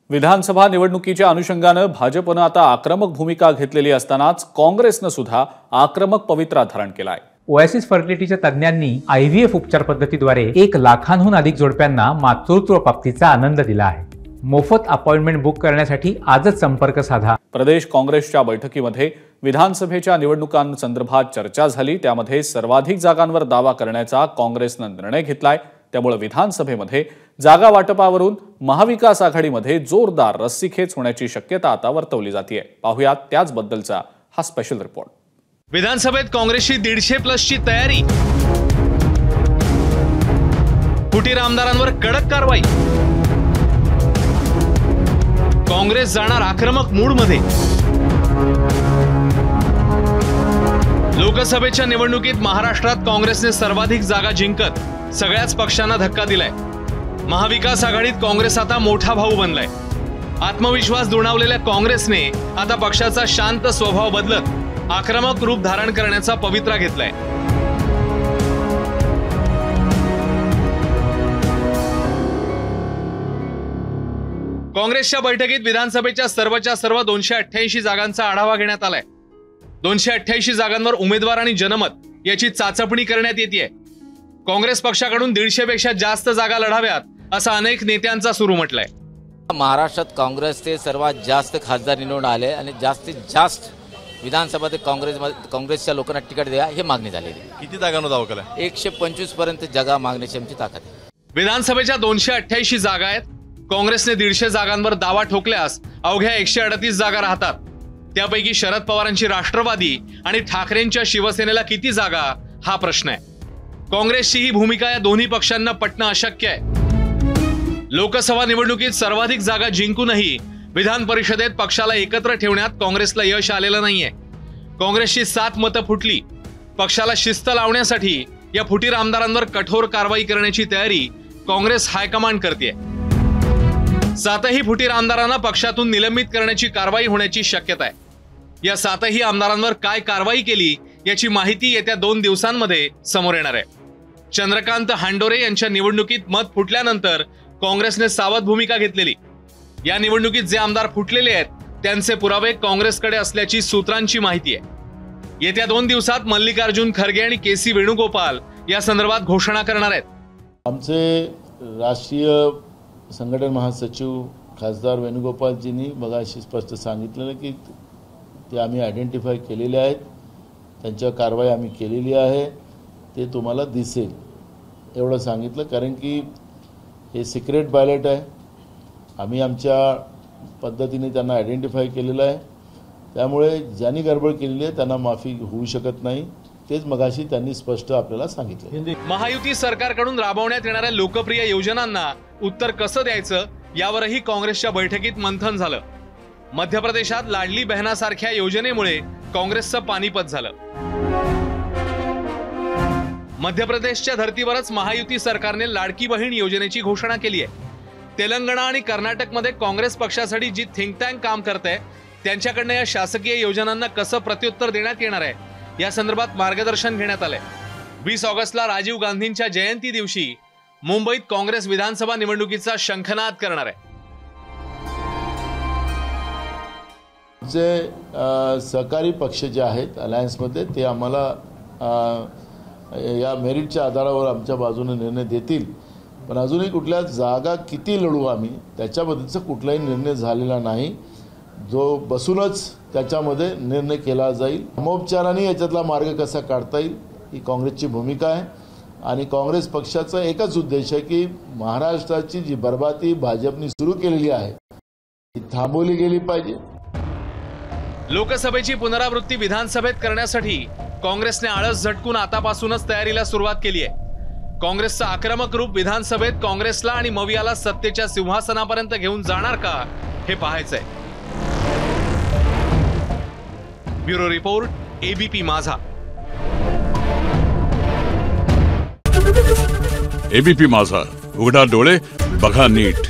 विधानसभा निवडणुकीच्या अनुषंगाने भाजपने आता आक्रमक भूमिका घेतलेली असतानाच काँग्रेसने सुद्धा आक्रमक पवित्रा धारण केलाय। ओएसिस फर्टिलिटीच्या तज्ञांनी आयव्हीएफ उपचार पद्धतीद्वारे 1 लाखांहून अधिक जोडप्यांना मातृत्व प्राप्तीचा आनंद दिला आहे। मोफत अपॉइंटमेंट बुक करण्यासाठी आजच संपर्क साधा। प्रदेश काँग्रेसच्या बैठकीमध्ये विधानसभेच्या निवडणुकांसंदर्भात चर्चा झाली। त्यामध्ये सर्वाधिक जागांवर दावा करण्याचा काँग्रेसने निर्णय घेतलाय। त्यामुळे विधानसभेमध्ये जागा वाटपावरून महाविकास आघाडीमध्ये जोरदार रस्सीखेच होण्याची शक्यता आता वर्तवली जाते। पाहुयात त्याचबद्दलचा हा स्पेशल रिपोर्ट। विधानसभेत काँग्रेसची 150+ ची तयारी, फुटीर आमदारांवर कडक कारवाई, काँग्रेस जाणार आक्रमक मूडमध्ये। लोकसभेच्या निवडणुकीत महाराष्ट्रात काँग्रेसने सर्वाधिक जागा जिंकत सगळ्याच पक्षांना धक्का दिलाय। महाविकास आघाडीत काँग्रेस आता मोठा भाऊ बनलाय। आत्मविश्वास दुणावलेल्या काँग्रेसने आता पक्षाचा शांत स्वभाव बदलत आक्रमक रूप धारण करण्याचा पवित्रा घेतलाय। काँग्रेसच्या बैठकीत विधानसभेच्या सर्वच्या सर्व 288 जागांचा आढावा घेण्यात आलाय। 288 जागांवर उमेदवार आणि जनमत याची चाचपणी करण्यात येते। काँग्रेस पक्षाकडून 150 पेक्षा जास्त जागा लढाव्यात असा अनेक नेत्यांचा सुरू म्हटलाय। महाराष्ट्रात काँग्रेसचे सर्वात जास्त खासदार निवडून आले आणि जास्तीत जास्त विधानसभेत काँग्रेसच्या लोकांना तिकीट द्या ही मागणी झालेली। किती जागांवर दावा केला? 125 पर्यंत जागा मागण्याची आमची ताकद आहे। विधानसभेच्या 288 जागा आहेत। काँग्रेसने 150 जागांवर दावा ठोकल्यास अवघ्या 138 जागा राहतात। त्यापैकी शरद पवारांची राष्ट्रवादी आणि ठाकरेंच्या शिवसेनेला किती जागा हा प्रश्न आहे। काँग्रेसची ही भूमिका या दोन्ही पक्षांना पटणं अशक्य आहे। लोकसभा निवडणुकीत सर्वाधिक जागा जिंकूनही विधान परिषदेत पक्षाला एकत्र ठेवण्यात काँग्रेसला यश आलेलं नाहीये। काँग्रेसची 7 मतं फुटली। पक्षाला शिस्त लावण्यासाठी या फुटीर आमदारांवर कठोर कारवाई करण्याची तयारी काँग्रेस हायकमांड करते। 7ही फुटीर आमदारांना पक्षातून निलंबित करण्याची कारवाई होण्याची शक्यता आहे। या 7ही आमदारांवर काय कारवाई केली याची माहिती येत्या 2 दिवसांमध्ये समोर येणार आहे। चंद्रकांत हांडोरे यांच्या निवडणुकीत मत फुटल्यानंतर काँग्रेसने सावध भूमिका घेतलेली। या निवडणुकीत जे आमदार फुटलेले आहेत त्यांचे पुरावे काँग्रेसकडे असल्याची सूत्रांची माहिती आहे। येत्या 2 दिवसात मल्लिकार्जुन खरगे आणि केसी वेणुगोपाल या संदर्भात घोषणा करणार आहेत। आमचे राष्ट्रीय संघटन महासचिव खासदार वेणुगोपालजींनी मगाशी स्पष्ट सांगितलेलं की ते आम्ही आयडेंटिफाय केलेले आहेत, त्यांच्यावर कारवाई आम्ही केलेली आहे, ते तुम्हाला दिसेल एवढं सांगितलं। कारण की हे सिक्रेट बॅलेट आहे, आम्ही आमच्या पद्धतीने त्यांना आयडेंटिफाय केलेलं आहे। त्यामुळे ज्यांनी गडबड केलेली आहे त्यांना माफी होऊ शकत नाही। तेच मगाशी त्यांनी स्पष्ट आपल्याला सांगितलं। महायुती सरकारकडून राबवण्यात येणाऱ्या लोकप्रिय योजनांना उत्तर कसं द्यायचं यावरही काँग्रेसच्या बैठकीत मंथन झालं। मध्य प्रदेशात लाडली बहनासारख्या योजनेमुळे काँग्रेसचं पानिपत झालं। मध्य प्रदेशच्या धर्तीवरच महायुती सरकारने लाडकी बहीण योजनेची घोषणा केली आहे। तेलंगणा आणि कर्नाटकमध्ये काँग्रेस पक्षासाठी जी थिंक टँक काम करते त्यांच्याकडनं या शासकीय योजनांना कसं प्रत्युत्तर देण्यात येणार आहे या संदर्भात मार्गदर्शन घेण्यात आलंय। 20 ऑगस्टला राजीव गांधींच्या जयंती दिवशी मुंबईत काँग्रेस विधानसभा निवडणुकीचा शंखनाद करणार आहे। जे सहकारी पक्ष जे आहेत अलायन्समध्ये ते आम्हाला या मेरिटच्या आधारावर आमच्या बाजूने निर्णय देतील। पण अजूनही कुठल्या जागा किती लढू आम्ही त्याच्याबद्दलचा कुठलाही निर्णय झालेला नाही, जो बसूनच त्याच्यामध्ये निर्णय केला जाईल। समोपचाराने याच्यातला मार्ग कसा काढता येईल ही काँग्रेसची भूमिका आहे। आणि काँग्रेस पक्षाचा एकच उद्देश आहे की महाराष्ट्राची जी बरबादी भाजपने सुरू केलेली आहे ती थांबवली गेली पाहिजे। लोकसभेची पुनरावृत्ती विधानसभेत करण्यासाठी काँग्रेसने आळस झटकून आतापासूनच तयारीला सुरुवात केली आहे। काँग्रेसचं आक्रमक रूप विधानसभेत काँग्रेसला आणि मवियाला सत्तेच्या सिंहासनापर्यंत घेऊन जाणार का हे पाहायचंय। ब्युरो रिपोर्ट, एबीपी माझा। एबीपी माझा, उघडा डोळे बघा नीट।